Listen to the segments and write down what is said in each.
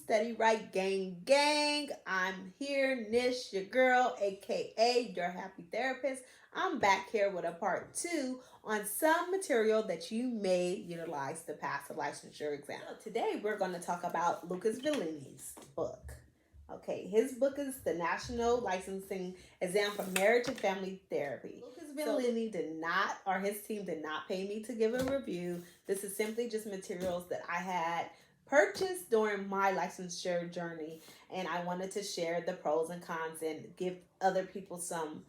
StudyRite gang. I'm here, Nish, your girl, aka your happy therapist. I'm back here with a part 2 on some material that you may utilize to pass a licensure exam. So today we're going to talk about Lucas Volini's book. Okay, his book is the National Licensing Exam for Marriage and Family Therapy. Lucas Volini did not, or his team did not pay me to give a review. This is simply just materials that I had purchased during my licensure journey, and I wanted to share the pros and cons and give other people some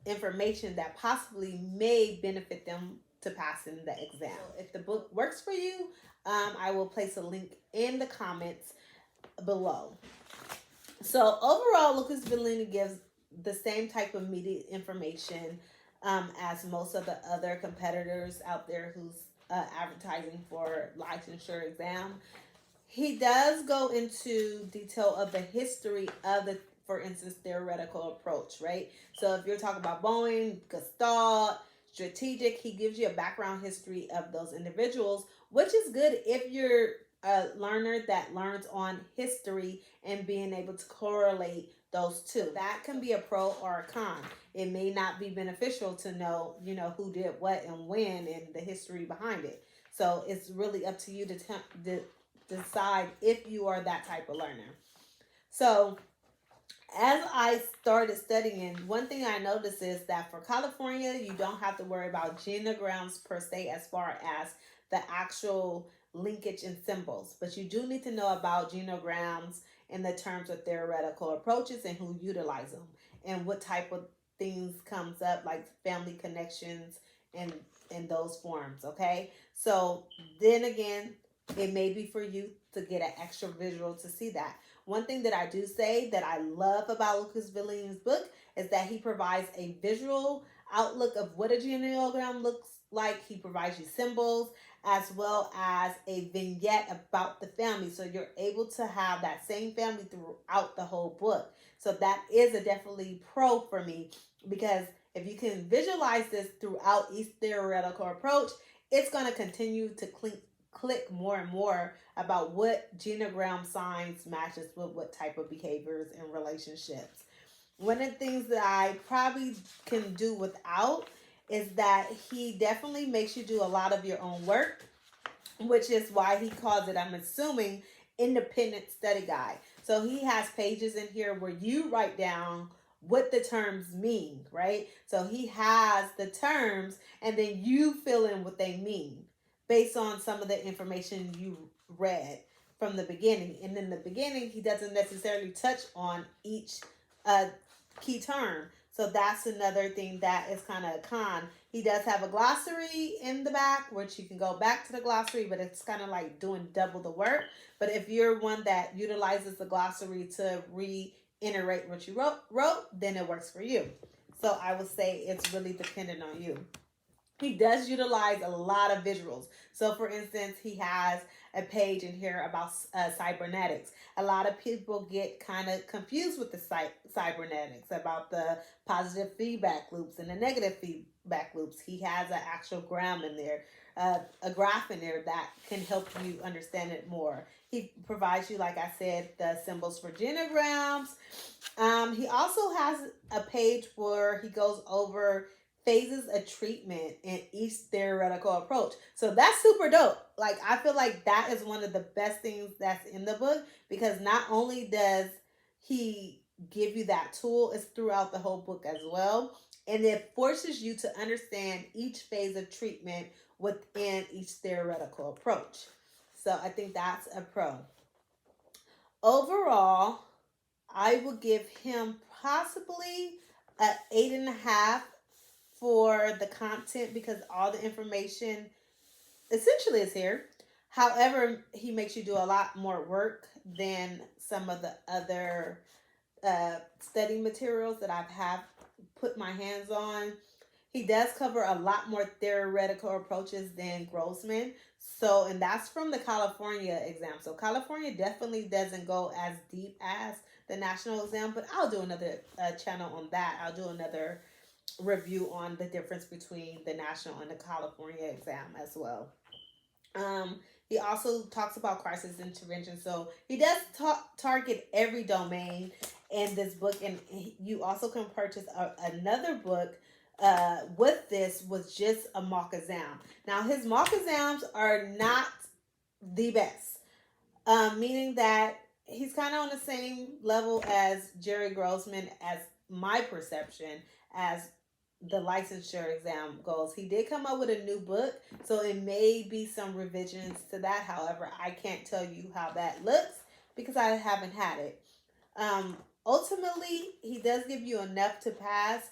information that possibly may benefit them to passing the exam. So if the book works for you, I will place a link in the comments below. So overall, Lucas Volini gives the same type of media information as most of the other competitors out there who's advertising for licensure exam. He does go into detail of the history of the, for instance, theoretical approach, right? So if you're talking about Boeing, Gestalt, strategic, he gives you a background history of those individuals, which is good if you're a learner that learns on history and being able to correlate those two. That can be a pro or a con. It may not be beneficial to know, who did what and when and the history behind it. So it's really up to you to decide if you are that type of learner. So as I started studying, one thing I noticed is that for California, you don't have to worry about genograms per se as far as the actual linkage and symbols, but you do need to know about genograms in the terms of theoretical approaches and who utilize them and what type of things comes up, like family connections and in those forms. Okay, so then again, it may be for you to get an extra visual to see that. One thing that I do say that I love about Lucas Volini's book is that he provides a visual outlook of what a genealogram looks like. He provides you symbols as well as a vignette about the family. So you're able to have that same family throughout the whole book. So that is a definitely pro for me, because if you can visualize this throughout each theoretical approach, it's going to continue to click more and more about what genogram signs matches with what type of behaviors and relationships. One of the things that I probably can do without is that he definitely makes you do a lot of your own work, which is why he calls it, I'm assuming, independent study guide. So he has pages in here where you write down what the terms mean, right? So he has the terms and then you fill in what they mean based on some of the information you read from the beginning. And in the beginning, he doesn't necessarily touch on each key term. So that's another thing that is kind of a con. He does have a glossary in the back, which you can go back to the glossary, but it's kind of like doing double the work. But if you're one that utilizes the glossary to reiterate what you wrote, then it works for you. So I would say it's really dependent on you. He does utilize a lot of visuals. So for instance, he has a page in here about cybernetics. A lot of people get kind of confused with the cybernetics, about the positive feedback loops and the negative feedback loops. He has an actual gram in there, a graph in there that can help you understand it more. He provides you, like I said, the symbols for genograms. He also has a page where he goes over phases of treatment in each theoretical approach. So that's super dope. Like, I feel like that is one of the best things that's in the book, because not only does he give you that tool, it's throughout the whole book as well. And it forces you to understand each phase of treatment within each theoretical approach. So I think that's a pro. Overall, I would give him possibly an 8.5 for the content, because all the information essentially is here. However, he makes you do a lot more work than some of the other study materials that I've put my hands on. He does cover a lot more theoretical approaches than Grossman. So, and that's from the California exam. So California definitely doesn't go as deep as the national exam, but I'll do another channel on that. I'll do another review on the difference between the national and the California exam as well. He also talks about crisis intervention. So he does target every domain in this book. And you also can purchase another book with this, with just a mock exam. Now, his mock exams are not the best, meaning that he's kind of on the same level as Jerry Grossman, as my perception, as the licensure exam goes. He did come up with a new book, so it may be some revisions to that. However, I can't tell you how that looks because I haven't had it. Ultimately, he does give you enough to pass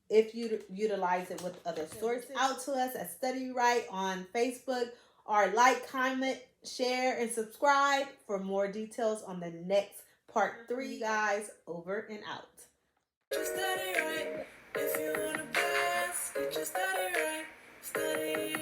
if you utilize it with other sources. Out to us at StudyRite on Facebook, or like, comment, share, and subscribe for more details on the next part 3. Guys, over and out. Just study right. If you wanna pass, get your study right. Study